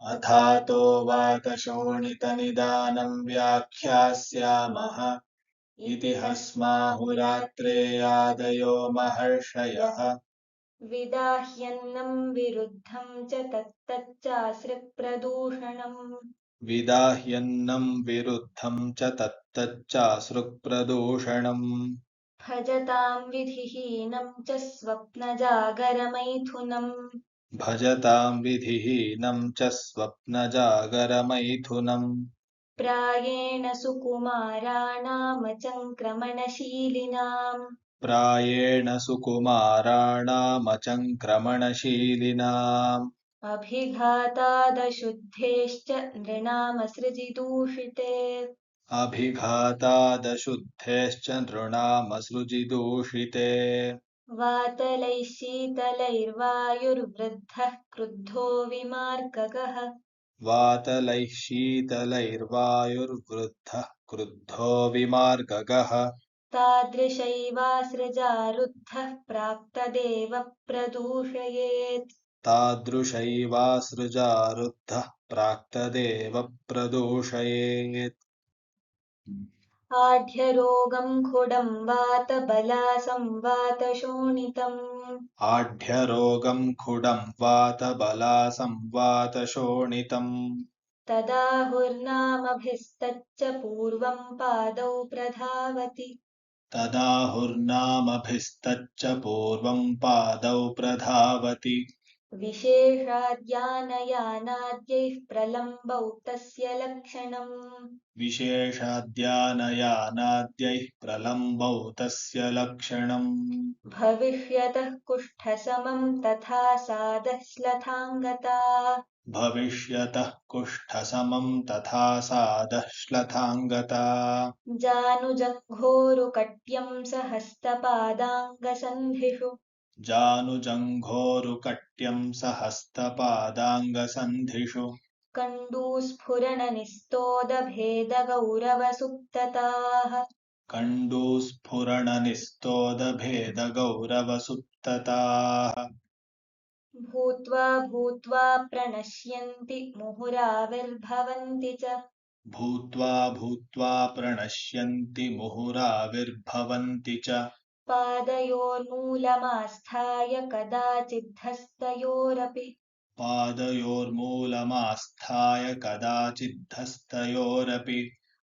अथातो वातशोणितनिदानं व्याख्यास्यामः इति हस्माहुरात्रेयादयो महर्षयः। विदाह्यन्नं विरुद्धं च तत्तच्चाश्रिप्रदूषणम् विदाह्यन्नं विरुद्धं च तत्तच्चाश्रुप्रदूषणम्। भजतां विधिहीनं च स्वप्नजागरमैथुनम् भजतां विधिहीनं च स्वप्नजागरमैथुनम्। प्रायेण सुकुमाराणामचङ्क्रमणशीलिनाम् प्रायेण सुकुमाराणामचङ्क्रमणशीलिनाम्। अभिघातादशुद्धेश्च नृणामसृजिदूषिते अभिघातादशुद्धेश्च नृणामसृजिदूषिते। वातलैः शीतलैर्वायुर्वृद्धः क्रुद्धो विमार्ककः वातलैः शीतलैर्वायुर्वृद्धः क्रुद्धो विमार्गगः। तादृशैवासृजारुद्धः प्राक्तदेव प्रदूषयेत् तादृशैवासृजारुद्धः प्राक्तदेव प्रदूषयेत्। आढ्यरोगं खुडं वातबलासंवातशोणितम् आढ्यरोगं खुडं वातबलासंवातशोणितम्। तदाहुर्नामभिस्तच्च पूर्वं पादौ प्रधावति तदाहुर्नामभिस्तच्च पूर्वं पादौ प्रधावति। विशेषाद्यानयानाद्यैः प्रलम्बौ तस्य लक्षणम् विशेषाद्यानयानाद्यैः प्रलम्बौ तस्य लक्षणम्। भविष्यतः कुष्ठसमं तथा सादः श्लथाङ्गता भविष्यतः कुष्ठसमं तथा सादः श्लथाङ्गता। जानुजङ्घोरुकट्यं सहस्तपादाङ्गसन्धिषु जानुजङ्घोरुकट्यं सहस्तपादाङ्गसन्धिषु। कण्डूस्फुरणनिस्तोदभेदगौरवसुप्तताः कण्डूस्फुरणनिस्तोदभेदगौरवसुप्तताः। भूत्वा भूत्वा प्रणश्यन्ति मुहुराविर्भवन्ति च भूत्वा भूत्वा प्रणश्यन्ति मुहुराविर्भवन्ति च। पादयोर्मूलमास्थाय कदाचिद्धस्तयोरपि पादयोर्मूलमास्थाय कदाचिद्धस्तयोरपि।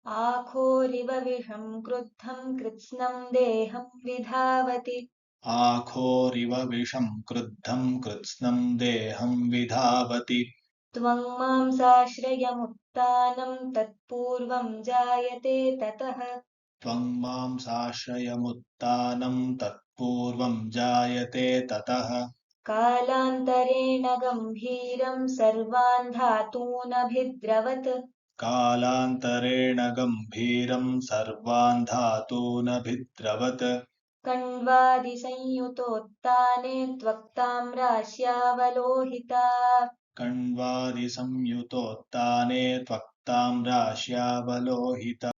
आखोरिव विषं क्रुद्धं कृत्स्नं देहं विधावति आखोरिव विषं क्रुद्धं कृत्स्नं देहं विधावति। त्वं मांसाश्रयमुत्तानं तत्पूर्वं जायते ततः त्वं मांसाश्रयमुत्तानं तत्पूर्वं जायते ततः। कालान्तरेण गम्भीरं सर्वान् धातूनभिद्रवत् कालान्तरेण गम्भीरं सर्वान् धातूनभिद्रवत्। कण्वादिसंयुतोत्ताने त्वक्ताम्राश्यावलोहिता कण्वादिसंयुतोत्ताने त्वक्ताम्राश्यावलोहिता।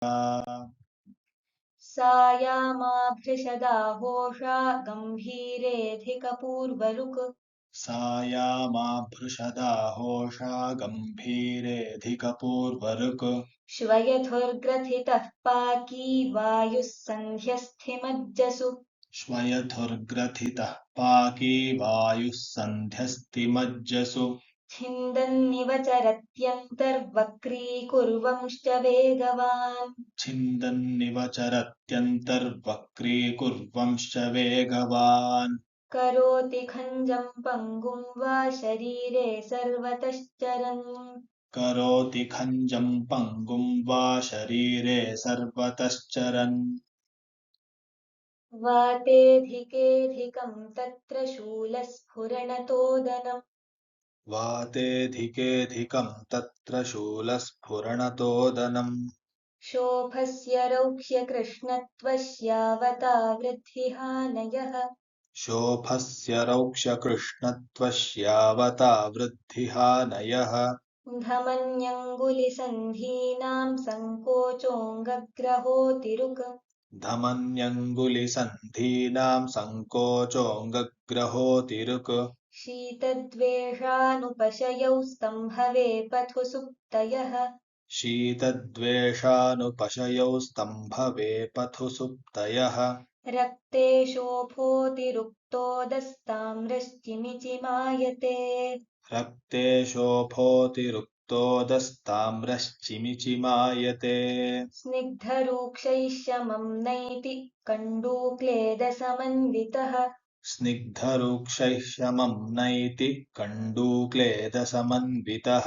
सायामाभृशदाहोषा गम्भीरेऽधिकपूर्वरुक् सायामाभृशदाहोषा गम्भीरेऽधिकपूर्वरुक्। श्वयथुर्ग्रथितः पाकी वायुः सन्ध्यस्थिमज्जसु श्वयथुर्ग्रथितः पाकी वायुः सन्ध्यस्तिमज्जसु। छिन्दन्निव चरत्यन्तर्वक्रीकुर्वंश्च वेगवान् छिन्दन्निव चरत्यन्तर्वक्रीकुर्वंश्च वेगवान्। करोति खञ्जं पङ्गुं वा शरीरे सर्वतश्चरन् करोति खञ्जं पङ्गुं वा शरीरे सर्वतश्चरन्। वातेऽधिकेऽधिकं तत्र शूलस्फुरणतोदनम् वातेऽधिकेऽधिकं तत्र शूलस्फुरणतोदनम्। शोभस्य रौक्ष्यकृष्णत्वस्यावता वृद्धिहानयः शोभस्य रौक्ष्यकृष्णत्वस्यावता वृद्धिहानयः। धमन्यङ्गुलिसन्धीनां सङ्कोचोऽङ्गग्रहोतिरुक् धमन्यङ्गुलिसन्धीनां सङ्कोचोऽङ्गग्रहोतिरुक्। शीतद्वेषानुपशयौ स्तम्भवे पथु सुप्तयः शीतद्वेषानुपशयौ स्तम्भवे पथु सुप्तयः रक्ते शोभोतिरुक्तोदस्ताम्रश्चिमिचिमायते रक्ते शोभोतिरुक्तोदस्ताम्रश्चिमिचिमायते स्निग्धरूक्षैः शमं नैति कण्डूक्लेदसमन्वितः स्निग्धरूक्षैः शमं नैति कण्डूक्लेदसमन्वितः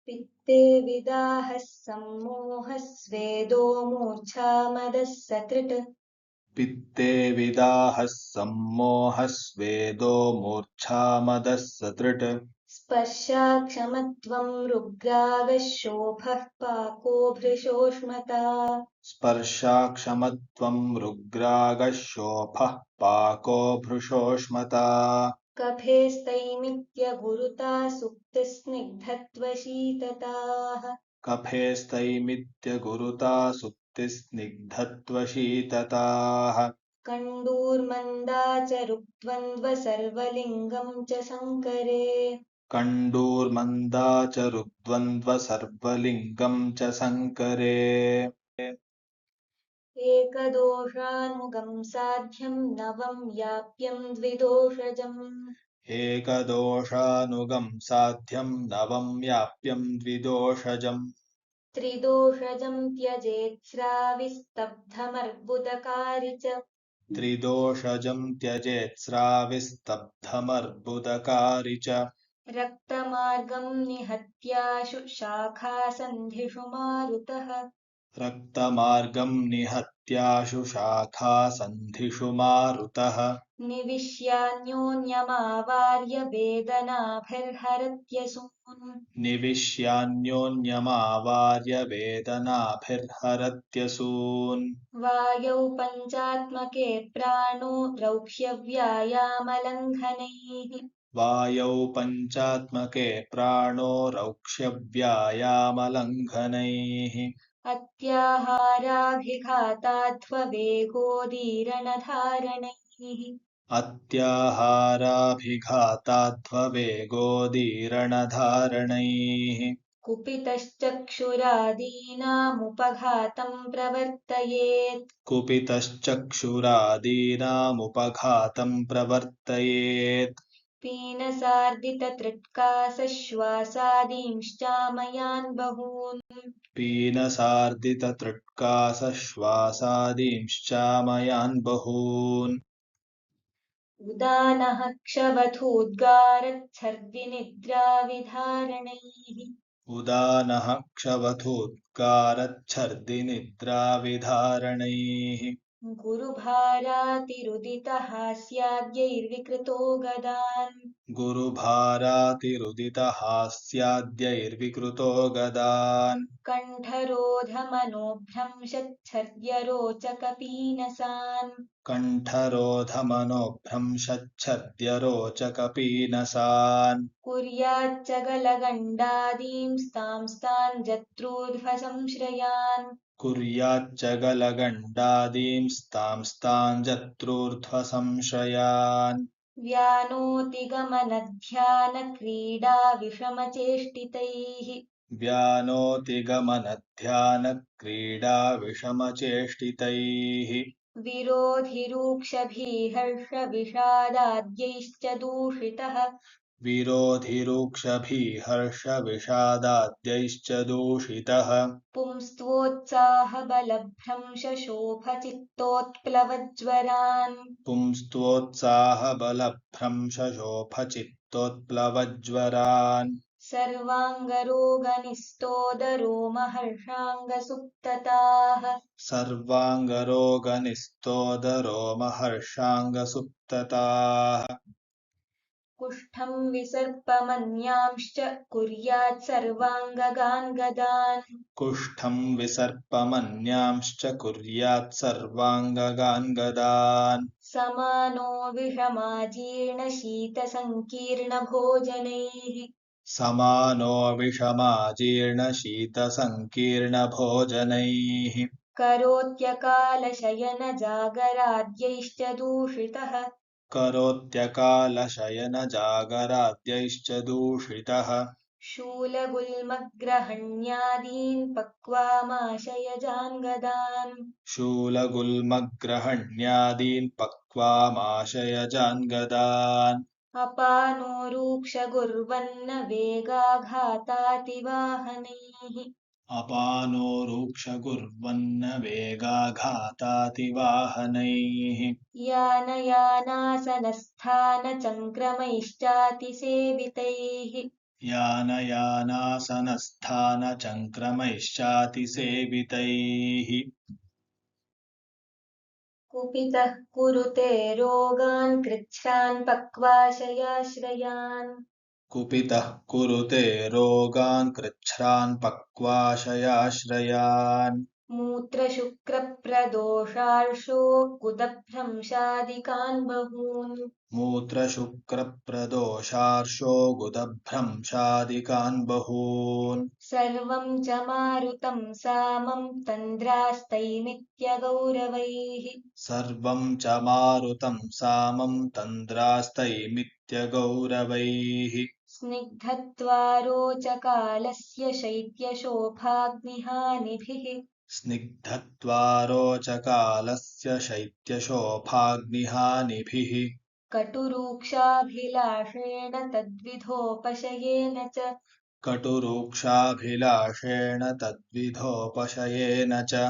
पित्ते विदाहः सम्मोहः स्वेदो मूर्च्छामदः सकृत् पित्ते विदाहः सम्मोहः स्वेदो मूर्च्छामदः सदृट् स्पर्शाक्षमत्वं रुग्रागः शोभः पाको भृशोष्मता स्पर्शाक्षमत्वं रुग्रागः शोभः पाको भृशोष्मता कफेस्तैमित्यगुरुता सुप्तस्निग्धत्वशीतताः कफेस्तैमित्यगुरुता सुप्तिस्निग्धत्वशीतताः कण्डूर्मन्दाचरुद्वन्द्वसर्वलिङ्गं च सङ्करे कण्डूर्मन्दाचरुद्वन्द्वसर्वलिङ्गं च सङ्करे एकदोषानुगं साध्यं नवं याप्यं द्विदोषजम् एकदोषानुगं साध्यं नवं याप्यं द्विदोषजम् त्रिदोषजं त्यजेत्स्राविस्तब्धमर्बुदकारि च त्रिदोषजं त्यजेत्स्राविस्तब्धमर्बुदकारि च रक्तमार्गं निहत्याशु शाखासन्धिषु मारुतः रक्तमार्गं निहत्याशु शाखासन्धिषु मारुतः निविश्यान्योन्यमावार्य वेदनाभिर्हरत्यसून् निविश्यान्योन्यमावार्य वेदनाभिर्हरत्यसून् वायौ पञ्चात्मके प्राणो रौह्यव्यायामलङ्घनैः वायौ पञ्चात्मके प्राणो रौक्ष्यव्यायामलङ्घनैः अत्याहाराभिघाताध्ववेगोदीरणधारणैः अत्याहाराभिघाताध्ववेगोदीरणधारणैः कुपितश्चक्षुरादीनामुपघातं प्रवर्तयेत् कुपितश्चक्षुरादीनामुपघातं प्रवर्तयेत् पीनसार्दिततृट्कासश्वासादींश्चामयान् बहून् पीनसार्दिततृट्कासश्वासादींश्चामयान् बहून् उदानः क्षवथूद्गारच्छर्दिनिद्राविधारणैः उदानः क्षवथोत्कारच्छर्दिनिद्राविधारणैः गुरुभारातिरुदितहास्याद्यैर्विकृतो गदान् गुरुभारातिरुदितहास्याद्यैर्विकृतो गदान् कण्ठरोधमनोभ्रंशच्छर्द्यरोचकपीनसान् कण्ठरोधमनोभ्रंशच्छर्द्यरोचकपीनसान् कुर्याच्च गलगण्डादींस्तांस्तान् जत्रूर्ध्वसंश्रयान् कुर्याच्च गलगण्डादींस्तांस्तान् व्यानोतिगमनध्यानक्रीडाविषमचेष्टितैः व्यानोतिगमनध्यानक्रीडाविषमचेष्टितैः विरोधिरूक्षभिहर्षविषादाद्यैश्च दूषितः विरोधिरूक्षभिहर्षविषादाद्यैश्च दूषितः पुंस्त्वोत्साहबलभ्रंशशोभचित्तोत्प्लवज्वरान् पुंस्त्वोत्साहबलभ्रंशशोभचित्तोत्प्लवज्वरान् सर्वाङ्गरोगनिस्तोदरोमहर्षाङ्गसुप्तताः सर्वाङ्गरोगनिस्तोदरोमहर्षाङ्गसुप्तताः कुष्ठं विसर्पमन्यांश्च कुर्यात् सर्वाङ्गगान् गदान् कुष्ठं विसर्पमन्यांश्च कुर्यात् सर्वाङ्गगान् गदान् समानो विषमाजीर्णशीतसङ्कीर्णभोजनैः समानो विषमाजीर्णशीतसङ्कीर्णभोजनैः करोत्यकालशयनजागराद्यैश्च दूषितः करोत्यकालशयनजागराद्यैश्च दूषितः शूलगुल्मग्रहण्यादीन् पक्वामाशयजान् गदान् शूलगुल्मग्रहण्यादीन् पक्वामाशयजान् गदान् अपानोरूक्षगुर्वन्न वेगाघातातिवाहनैः अपानोरूक्षगुर्वन्न वेगाघातातिवाहनैः यानयानासनस्थानचङ्क्रमैश्चातिसेवितैः यानयानासनस्थानचङ्क्रमैश्चातिसेवितैः कुपितः कुरुते रोगान् कृच्छ्रान् पक्वाशयाश्रयान् कुपितः कुरुते रोगान् कृच्छ्रान् पक्वाशयाश्रयान् मूत्रशुक्रप्रदोषार्षो गुदभ्रंशादिकान् बहून् मूत्रशुक्रप्रदोषार्षो गुदभ्रंशादिकान् बहून् सर्वं च मारुतं सामं तन्द्रास्तैमित्यगौरवैः सर्वं च मारुतं सामं तन्द्रास्तैमित्यगौरवैः स्निग्धत्वारोचकालस्य शैत्यशोभाग्निहानिभिः स्निग्धत्वारोचकालस्य शैत्यशोभाग्निहानिभिः कटुरूक्षाभिलाषेण तद्विधोपशयेन च कटुरूक्षाभिलाषेण तद्विधोपशयेन च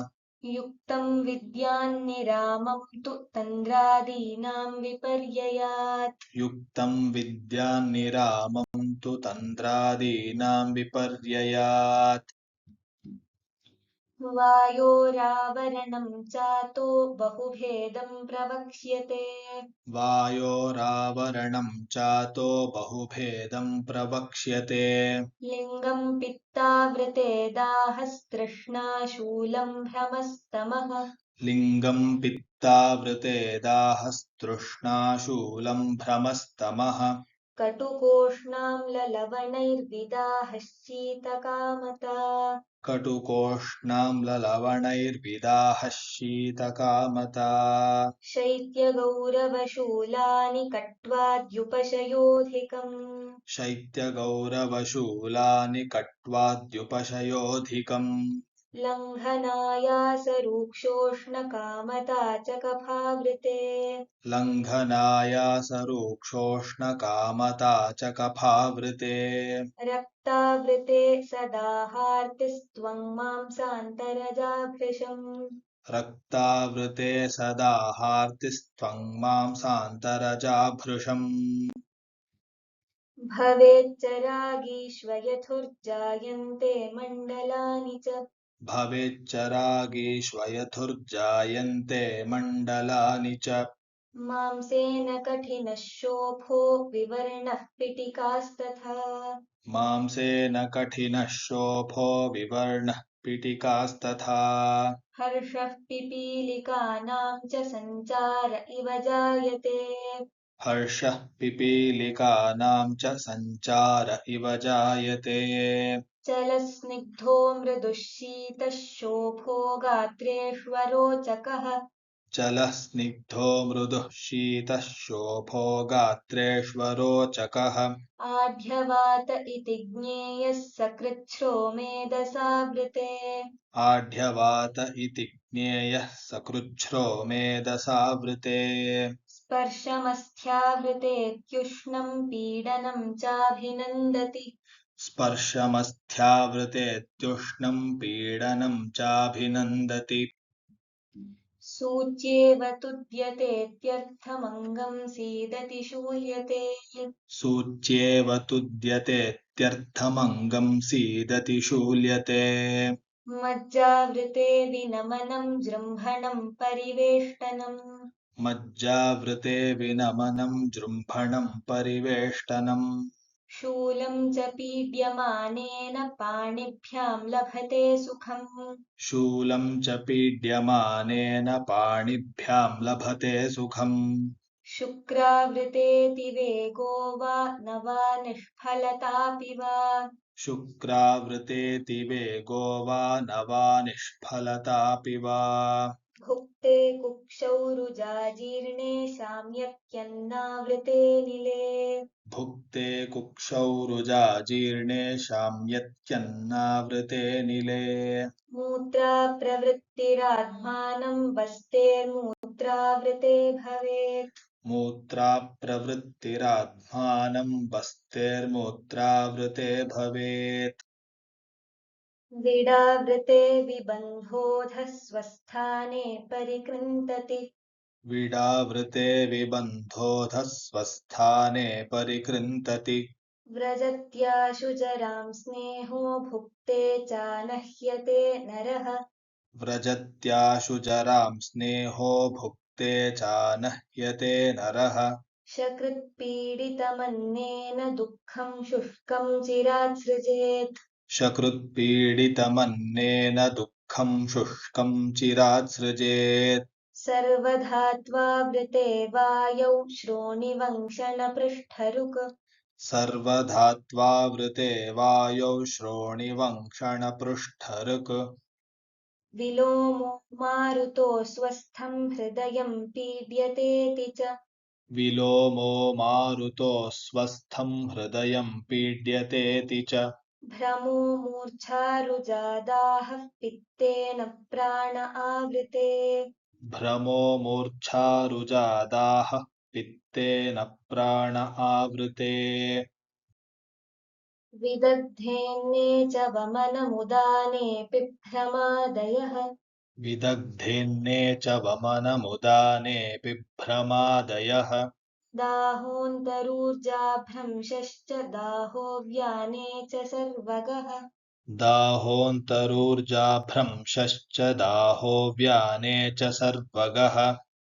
युक्तं विद्यान्निरामं तु तन्द्रादीनां विपर्ययात् युक्तं विद्यान्निरामं तु तन्द्रादीनां विपर्ययात् वायोरावरणं चातो बहुभेदं प्रवक्ष्यते वायोरावरणं चातो बहुभेदं प्रवक्ष्यते लिङ्गं पित्तावृते दाहस्तृष्णा शूलं भ्रमस्तमः लिङ्गं पित्तावृते दाहस्तृष्णाशूलं भ्रमस्तमः कटुकोष्णाम्ललवणैर्विदाहश्चीतकामता कटुकोष्णाम्ललवणैर्विदाहः शीतकामता शैत्यगौरवशूलानि कट्वाद्युपशयोऽधिकम् शैत्यगौरवशूलानि कट्वाद्युपशयोऽधिकम् लङ्घनायासरूक्षोष्णकामता च कफावृते लङ्घनायासरूक्षोष्णकामता च कफावृते रक्तावृते सदाहार्तिस्त्वं मांसान्तरजाभृशम् रक्तावृते सदाहार्तिस्त्वं मांसान्तरजाभृशम् भवेच्च रागीष्वयथुर्जायन्ते मण्डलानि च भवेच्चरागीष्वयथुर्जायन्ते मण्डलानि च मांसेन कठिनः शोभो विवर्णः पिटिकास्तथा मांसेन कठिनः शोभो विवर्णः पिटीकास्तथा हर्षः पिपीलिकानां च सञ्चार इव जायते हर्षः पिपीलिकानां च सञ्चार इव जायते चलस्निग्धो मृदुः शीतः शोभो गात्रेष्वरोचकः चलः स्निग्धो मृदुः शीतः शोभो गात्रेष्वरोचकः आढ्यवात इति ज्ञेयः सकृच्छ्रो मेधसावृते आढ्यवात इति ज्ञेयः सकृच्छ्रो मेधसावृते स्पर्शमस्थ्यावृतेत्युष्णं पीडनं चाभिनन्दति स्पर्शमस्थ्यावृतेत्युष्णं पीडनं चाभिनन्दति सूच्येव तुद्यतेत्यर्थमङ्गं सीदति शूयते सूच्येव तुद्यतेत्यर्थमङ्गं सीदति शूल्यते मज्जावृते विनमनं जृम्भणं परिवेष्टनम् मज्जावृते विनमनं जृम्भणं परिवेष्टनम् शूलं च पीड्यमानेन पाणिभ्यां लभते सुखम् शूलं च पीड्यमानेन पाणिभ्यां लभते सुखम् शुक्रावृतेति वेगो वा न वा निष्फलतापि वा शुक्रावृतेति वेगो वा न वा निष्फलतापि वा भुक्ते कुक्षौ रुजाजीर्णे शाम्यक्यन्नावृते निले भुक्ते कुक्षौ रुजाजीर्णे शाम्यत्यन्नावृते निले मूत्रा प्रवृत्तिरात्मानं वस्तेर्मूत्रावृते भवेत् मूत्राप्रवृत्तिरात्मानं वस्तेर्मूत्रावृते भवेत् विडावृते विबन्धोऽधः स्वस्थाने परिकृन्तति विडावृते विबन्धोऽधः स्वस्थाने परिकृन्तति व्रजत्याशु जरां स्नेहो भुक्ते चानह्यते नरः व्रजत्याशु जरां स्नेहो भुक्ते चानह्यते नरः शकृत्पीडितमन्येन दुःखं शुष्कं चिरात् सृजेत् शकृत्पीडितमन्येन दुःखं शुष्कं चिरात् सृजेत् सर्वधात्वावृते वायौ श्रोणिवंशनपृष्ठरुक् सर्वधात्वावृते वायौ श्रोणिवंशणपृष्ठऋक् विलोमो मारुतो स्वस्थं हृदयं पीड्यतेति च विलोमो मारुतो स्वस्थं हृदयं पीड्यतेति च भ्रमो मूर्च्छारुजादाहः पित्तेन प्राण आवृते भ्रमो मूर्च्छारुजादाहः पित्तेन प्राण आवृते विदग्धेन्ने च वमनमुदानेऽपि भ्रमादयः विदग्धेन्ने च वमनमुदाने बिभ्रमादयः दाहोऽन्तरूर्जाभ्रंशश्च दाहोव्याने च सर्वगः दाहोऽन्तरूर्जाभ्रंशश्च दाहोव्याने च सर्वगः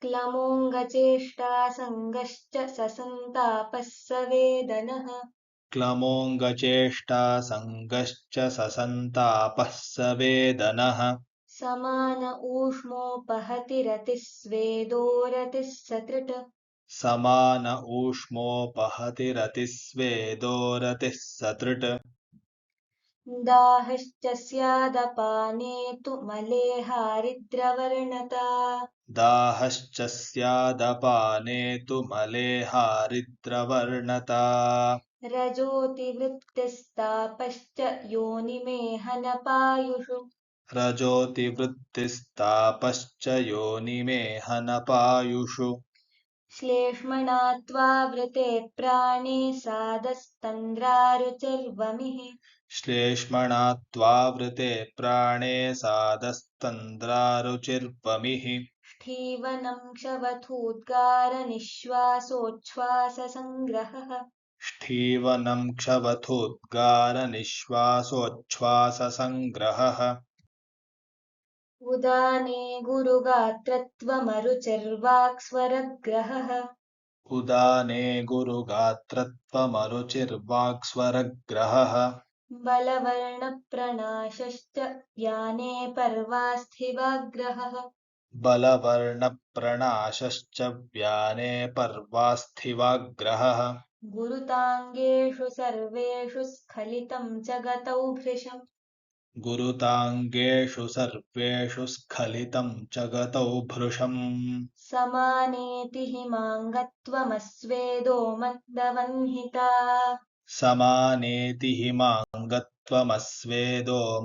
क्लमोऽङ्गचेष्टासङ्गश्च ससन्तापः सवेदनः क्लमोऽङ्गचेष्टासङ्गश्च ससन्तापः सवेदनः समान ऊष्मोपहति रतिः स्वेदोरतिः सतृट् समान ऊष्मोपहति रतिस्वेदो रतिः सतृट् दाहश्च स्यादपाने तु मलेहारिद्रवर्णता दाहश्च स्यादपाने तु मलेहारिद्रवर्णता रजोऽतिवृत्तिस्तापश्च योनिमेहनपायुषु रजोऽतिवृत्तिस्तापश्च योनिमेहनपायुषु श्लेष्मणात्वावृते प्राणे सादस्तन्द्रारुचिर्वमिः श्लेष्मणात्वावृते प्राणे सादस्तन्द्रारुचिर्वमिः स्थीवनं क्षवथूद्गारनिःश्वासोच्छ्वाससङ्ग्रहः स्थीवनं क्षवथोद्गारनिःश्वासोच्छ्वाससङ्ग्रहः उदाने गुरुगात्रत्वमरुचिर्वाक्स्वरग्रहः उदाने गुरुगात्रत्वमरुचिर्वाक्स्वरग्रहः बलवर्णप्रणाशश्च व्याने पर्वास्थिवाग्रहः बलवर्णप्रणाशश्च व्याने पर्वास्थिवाग्रहः गुरुताङ्गेषु सर्वेषु स्खलितं च गतौ भृशम् गुरुताङ्गेषु सर्वेषु स्खलितं च गतौ भृशम् समानेति हिमाङ्गत्वमस्वेदो मन्दवह्निता समानेति हिमाङ्गत्वमस्वेदो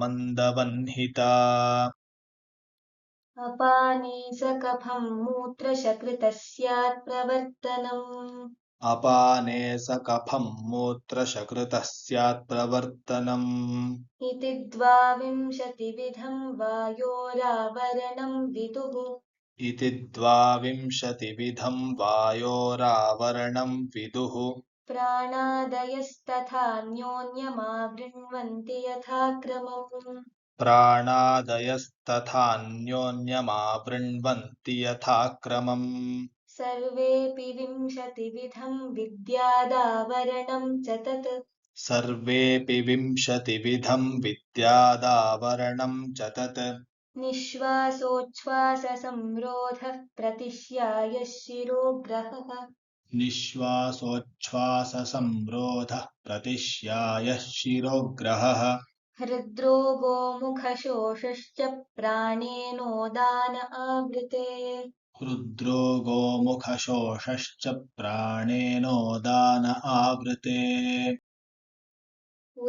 मन्दवह्निता अपाने सकफं मूत्रशकृतः स्यात् प्रवर्तनम् अपाने सकफं मूत्रशकृतः स्यात् प्रवर्तनम् इति द्वाविंशतिविधं वायोरावरणं विदुः इति द्वाविंशतिविधं वायोरावरणं विदुः प्राणादयस्तथान्योन्यमावृण्वन्ति यथा क्रमम् प्राणादयस्तथान्योन्यमावृण्वन्ति यथा क्रमम् सर्वेऽपि विंशतिविधं विद्यादावरणं च तत् सर्वेऽपि विंशतिविधं विद्यादावरणं च तत् निःश्वासोच्छ्वाससंरोधः प्रतिश्यायः शिरोग्रहः निःश्वासोच्छ्वाससंरोधः प्रतिश्यायः शिरोग्रहः हृद्रोगो मुखशोषश्च प्राणेनोदान आवृते हृद्रोगो मुखशोषश्च प्राणेनोदान आवृते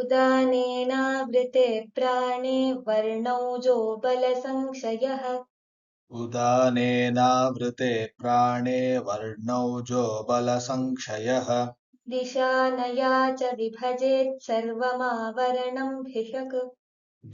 उदानेनावृते प्राणे वर्णौजो बलसंक्षयः उदानेनावृते प्राणे वर्णौजो बलसंक्षयः दिशानया च विभजेत् सर्वमावरणं भिषक्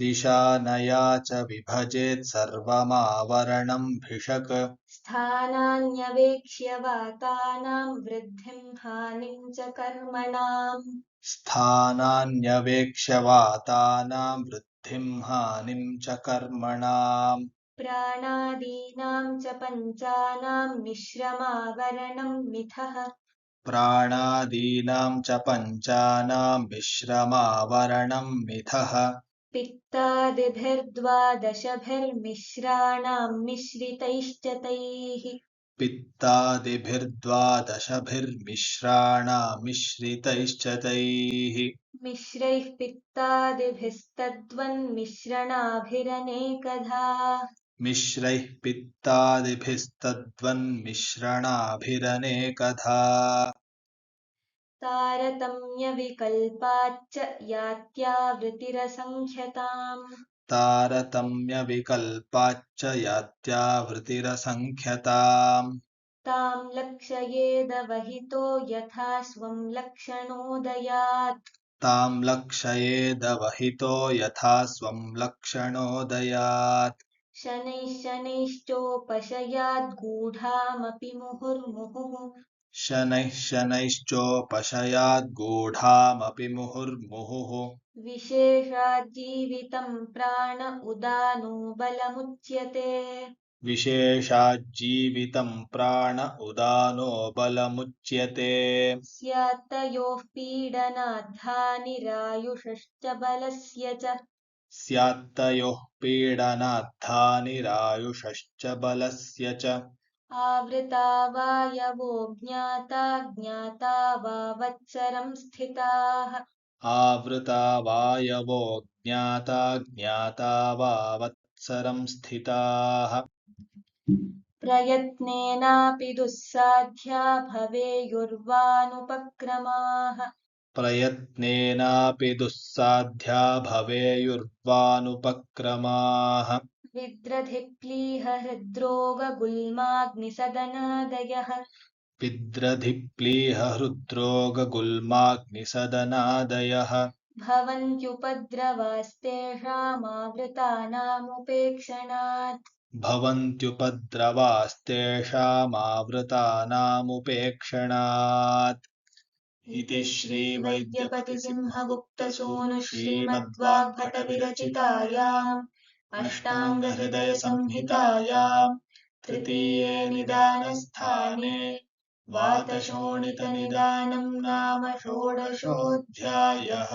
दिशानया च विभजेत् सर्वमावरणं भिषक् स्थानान्यवेक्ष्य वातानां वृद्धिं हानिं च कर्मणाम् स्थानान्यवेक्ष्य वातानां वृद्धिं हानिं च कर्मणाम् प्राणादीनां च पञ्चानां मिश्रमावरणं मिथः प्राणादीनां च पञ्चानां मिश्रमावरणं मिथः पित्तादिभिर्द्वादशभिर्मिश्राणां मिश्रितैश्च तैः पित्तादिभिर्द्वादशभिर्मिश्राणामिश्रितैश्च तैः मिश्रैः पित्तादिभिस्तद्वन्मिश्रणाभिरनेकधा मिश्रैः पित्तादिभिस्तद्वन्मिश्रणाभिरनेकधा तारतम्यविकल्पाच्च यात्यावृत्तिरसङ्ख्यताम् तारतम्यविकल्पाच्च यात्यावृत्तिरसङ्ख्यताम् तां लक्षयेदवहितो यथा स्वं लक्षणोदयात् तां लक्षयेदवहितो यथा स्वं लक्षणोदयात् शनैः शनैश्चोपशयाद्गूढामपि मुहुर्मुहुः शनैः शनैश्चोपशयाद्गूढामपि मुहुर्मुहुः विशेषाज्जीवितं प्राण उदानो बलमुच्यते विशेषाज्जीवितं प्राण उदानो बलमुच्यते स्यात्तयोः पीडनाद्धानिरायुषश्च बलस्य च स्यात्तयोः पीडनाद्धानिरायुषश्च बलस्य च आवृता वायवो ज्ञाता ज्ञाता वा वत्सरं स्थिताः आवृता वायवो ज्ञाता ज्ञाता वा वत्सरं स्थिताः प्रयत्नेनापि दुस्साध्या भवेयुर्वानुपक्रमाः प्रयत्नेनापि दुस्साध्या भवेयुर्वानुपक्रमाः विद्रधिप्लीह हृद्रोगगुल्माग्निसदनादयः विद्रधिप्लीह हृद्रोगगुल्माग्निसदनादयः भवन्त्युपद्रवास्तेषामावृतानामुपेक्षणात् भवन्त्युपद्रवास्तेषामावृतानामुपेक्षणात् इति श्रीवैद्यपतिसिंहगुप्तसूनुश्रीमद्वाग्भटविरचितायाम् अष्टाङ्गहृदयसंहितायाम् तृतीये निदानस्थाने वातशोणितनिदानं नाम षोडशोऽध्यायः।